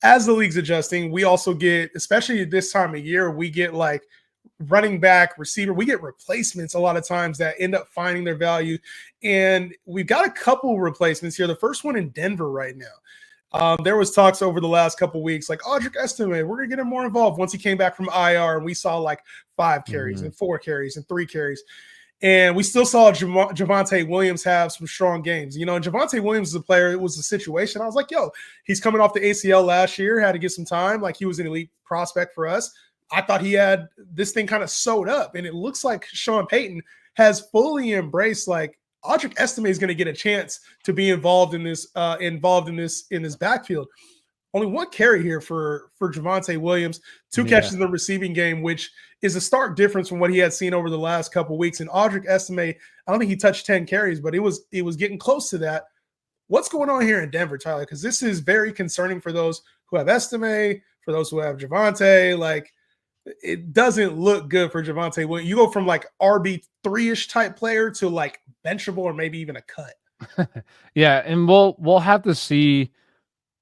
as the league's adjusting, we also get, especially this time of year, we get like running back, receiver, we get replacements a lot of times that end up finding their value. And we've got a couple replacements here. The first one in Denver right now. There was talks over the last couple weeks, like Audric Estime, we're going to get him more involved once he came back from IR, and we saw like 5 carries and 4 carries and 3 carries. And we still saw Javonte Williams have some strong games. And Javonte Williams is a player. It was a situation. I was like, yo, he's coming off the ACL last year, had to get some time. Like, he was an elite prospect for us. I thought he had this thing kind of sewed up. And it looks like Sean Payton has fully embraced, like, Audric Estime is going to get a chance to be involved in this backfield. Only 1 carry here for Javonte Williams, 2 catches in the receiving game, which is a stark difference from what he had seen over the last couple of weeks. And Audric Estime, I don't think he touched 10 carries, but it was getting close to that. What's going on here in Denver, Tyler? Because this is very concerning for those who have Estime, for those who have Javonte. Like, it doesn't look good for Javonte Williams. You go from like RB3-ish type player to like benchable or maybe even a cut. Yeah, and we'll have to see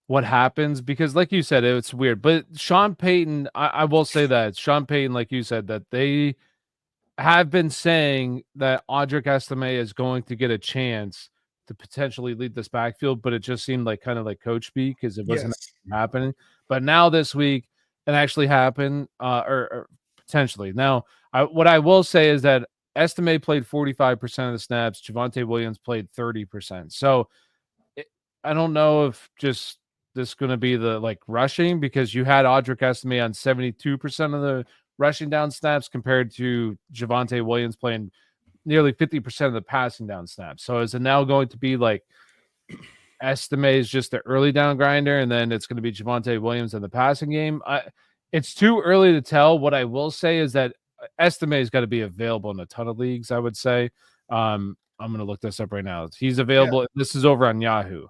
what happens, because like you said, it's weird. But Sean Payton, I will say that Sean Payton, like you said, that they have been saying that Audric Estime is going to get a chance to potentially lead this backfield, but it just seemed like kind of like coach speak, because it wasn't happening. But now this week it actually happened, or potentially. Now, what I will say is that Estime played 45% of the snaps. Javonte Williams played 30%. So I don't know if just this is going to be the like rushing, because you had Audric Estime on 72% of the rushing down snaps compared to Javonte Williams playing nearly 50% of the passing down snaps. So is it now going to be like Estime is just the early down grinder, and then it's going to be Javonte Williams in the passing game? It's too early to tell. What I will say is that Estime has got to be available in a ton of leagues, I would say. I'm going to look this up right now. He's available. Yeah. This is over on Yahoo.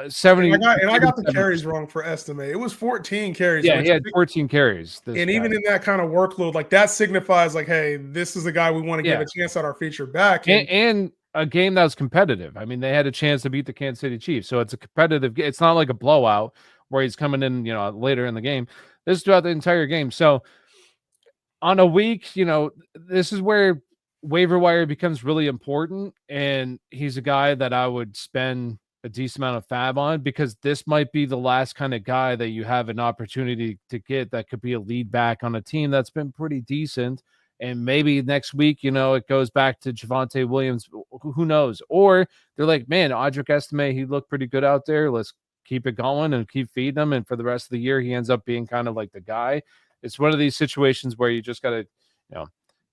70 and I got the carries wrong for Estime. It was 14 carries. Yeah, he had 14 carries. And even in that kind of workload, like, that signifies like, hey, this is the guy we want to give a chance at our feature back. And a game that was competitive. I mean, they had a chance to beat the Kansas City Chiefs. So it's a competitive game. It's not like a blowout where he's coming in, later in the game. This is throughout the entire game. So on a week, this is where waiver wire becomes really important. And he's a guy that I would spend a decent amount of fab on, because this might be the last kind of guy that you have an opportunity to get that could be a lead back on a team that's been pretty decent. And maybe next week, it goes back to Javonte Williams. Who knows? Or they're like, man, Audric Estime, he looked pretty good out there. Let's keep it going and keep feeding him. And for the rest of the year, he ends up being kind of like the guy. It's one of these situations where you just got to,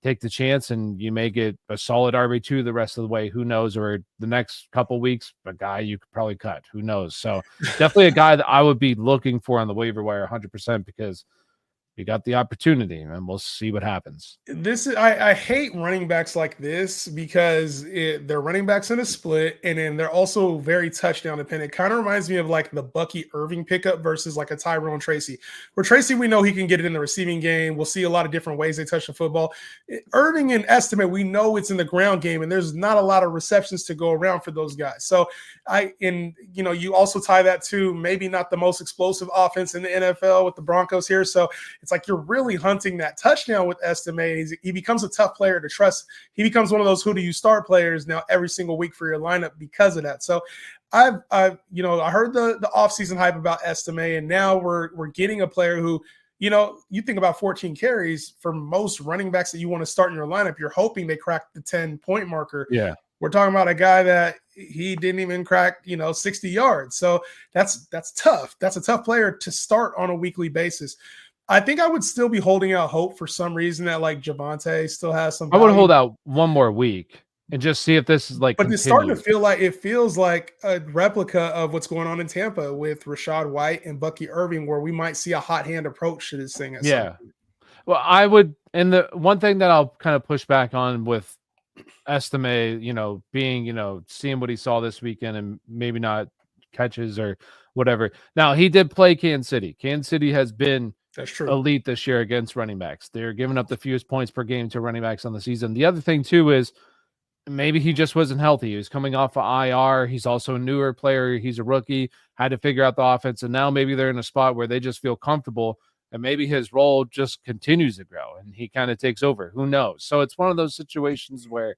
take the chance, and you may get a solid RB2 the rest of the way. Who knows? Or the next couple weeks, a guy you could probably cut. Who knows? So definitely a guy that I would be looking for on the waiver wire 100%, because you got the opportunity, and we'll see what happens. I hate running backs like this, because they're running backs in a split, and then they're also very touchdown dependent. It kind of reminds me of like the Bucky Irving pickup versus like a Tyrone Tracy, where Tracy, we know he can get it in the receiving game. We'll see a lot of different ways they touch the football. Irving and Estime, we know it's in the ground game, and there's not a lot of receptions to go around for those guys. So you also tie that to maybe not the most explosive offense in the NFL with the Broncos here. So it's like you're really hunting that touchdown with Estime. He becomes a tough player to trust. He becomes one of those who do you start players now every single week for your lineup because of that. So I heard the offseason hype about Estime, and now we're getting a player who, you think about 14 carries. For most running backs that you want to start in your lineup, you're hoping they crack the 10-point marker. Yeah. We're talking about a guy that he didn't even crack, 60 yards. So that's tough. That's a tough player to start on a weekly basis. I think I would still be holding out hope for some reason that like Javonte still has some value. I would hold out one more week and just see if this is like. But it's starting to feel like a replica of what's going on in Tampa with Rachaad White and Bucky Irving, where we might see a hot hand approach to this thing. Yeah. Well, I would, and the one thing that I'll kind of push back on with Estime, being, seeing what he saw this weekend and maybe not catches or whatever. Now, he did play Kansas City. Kansas City has been elite this year against running backs. They're giving up the fewest points per game to running backs on the season. The other thing too is maybe he just wasn't healthy. He was coming off of IR. He's also a newer player. He's a rookie, had to figure out the offense. And now maybe they're in a spot where they just feel comfortable and maybe his role just continues to grow and he kind of takes over. Who knows? So it's one of those situations where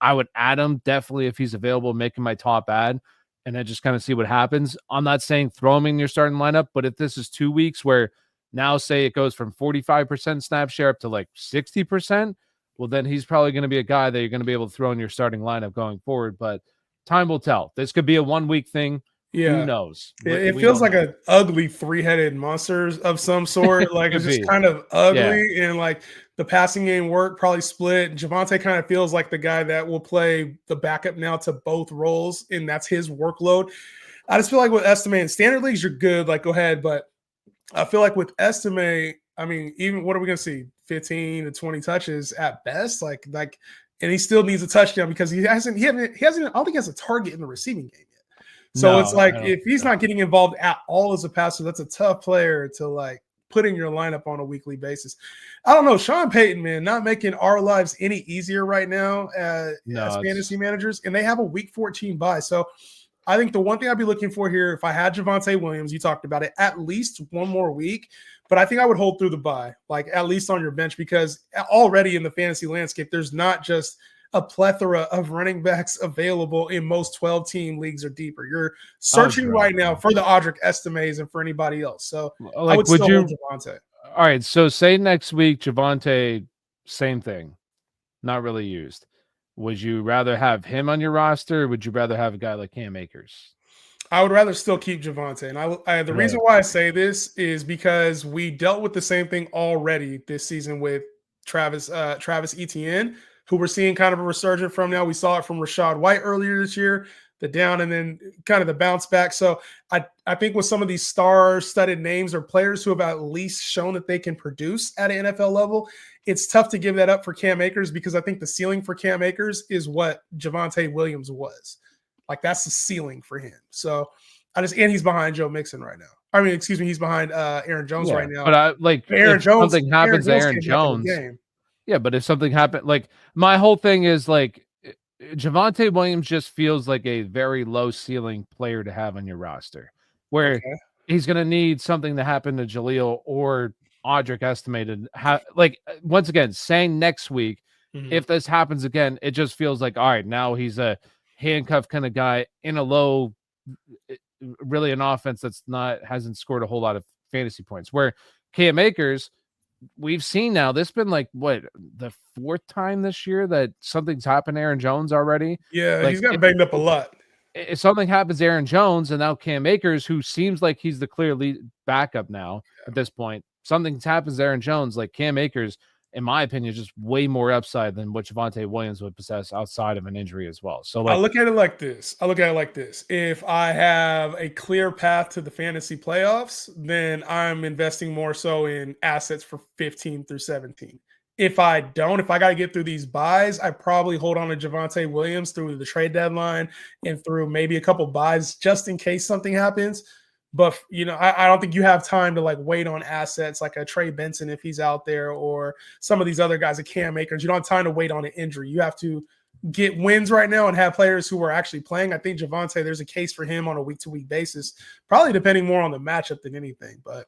I would add him definitely if he's available, make him my top ad, and then just kind of see what happens. I'm not saying throw him in your starting lineup, but if this is 2 weeks where now say it goes from 45% snap share up to like 60%, well, then he's probably going to be a guy that you're going to be able to throw in your starting lineup going forward. But time will tell. This could be a 1 week thing. Who Yeah. knows? It We feels don't like know. an ugly three-headed monster of some sort. Like it's Could just be. kind of Yeah. ugly, and like the passing game work probably split. Javonte kind of feels like the guy that will play the backup now to both roles, and that's his workload. I just feel like with Estime in standard leagues, you're good. Like, go ahead, but I feel like with Estime, I mean, even what are we gonna see? 15 to 20 touches at best. Like, and he still needs a touchdown because he hasn't. I don't think he has a target in the receiving game. So it's No, like I don't if think he's so. not getting involved at all as a passer, that's a tough player to like put in your lineup on a weekly basis. I don't know. Sean Payton, man, not making our lives any easier right now as No, fantasy it's managers, and they have a week 14 bye. So I think the one thing I'd be looking for here, if I had Javonte Williams, you talked about it, at least one more week. But I think I would hold through the bye, like at least on your bench, because already in the fantasy landscape, there's not just a plethora of running backs available in most 12-team leagues or deeper. You're searching right now for the Audric Estimes and for anybody else. So I like, would would still hold you? Javonte. All right. So say next week, Javonte, same thing, not really used. Would you rather have him on your roster? Or would you rather have a guy like Cam Akers? I would rather still keep Javonte. And the reason Really? why I say this is because we dealt with the same thing already this season with Travis Etienne, who we're seeing kind of a resurgence from now. We saw it from Rachaad White earlier this year, the down and then kind of the bounce back. So I think with some of these star-studded names or players who have at least shown that they can produce at an NFL level, it's tough to give that up for Cam Akers because I think the ceiling for Cam Akers is what Javonte Williams was. Like that's the ceiling for him. So and he's behind Joe Mixon right now. I mean, excuse me, he's behind Aaron Jones Yeah, right now. but I like Aaron if Jones, something Aaron happens to Jones Aaron came back in the Jones. game. Yeah, but if something happened, like my whole thing is like Javonte Williams just feels like a very low ceiling player to have on your roster, where Okay. he's going to need something to happen to Jaleel or Audric estimated. Like once again, saying next week, Mhm. if this happens again, it just feels like all right, now he's a handcuff kind of guy in a low, really an offense that's not hasn't scored a whole lot of fantasy points. Where Cam Akers, we've seen now this been like what the fourth time this year that something's happened to Aaron Jones already. Yeah, Like he's gotten banged up a lot. if something happens to Aaron Jones and now Cam Akers, who seems like he's the clear lead backup now at this point, something happens to Aaron Jones, like Cam Akers, in my opinion, is just way more upside than what Javonte Williams would possess outside of an injury as well. So I like, look at it like this. If I have a clear path to the fantasy playoffs, then I'm investing more so in assets for 15 through 17. If I don't, if I got to get through these buys, I probably hold on to Javonte Williams through the trade deadline and through maybe a couple buys just in case something happens. But I don't think you have time to like wait on assets like a Trey Benson if he's out there or some of these other guys, a Cam Akers. You don't have time to wait on an injury. You have to get wins right now and have players who are actually playing. I think Javonte, there's a case for him on a week-to-week basis, probably depending more on the matchup than anything. But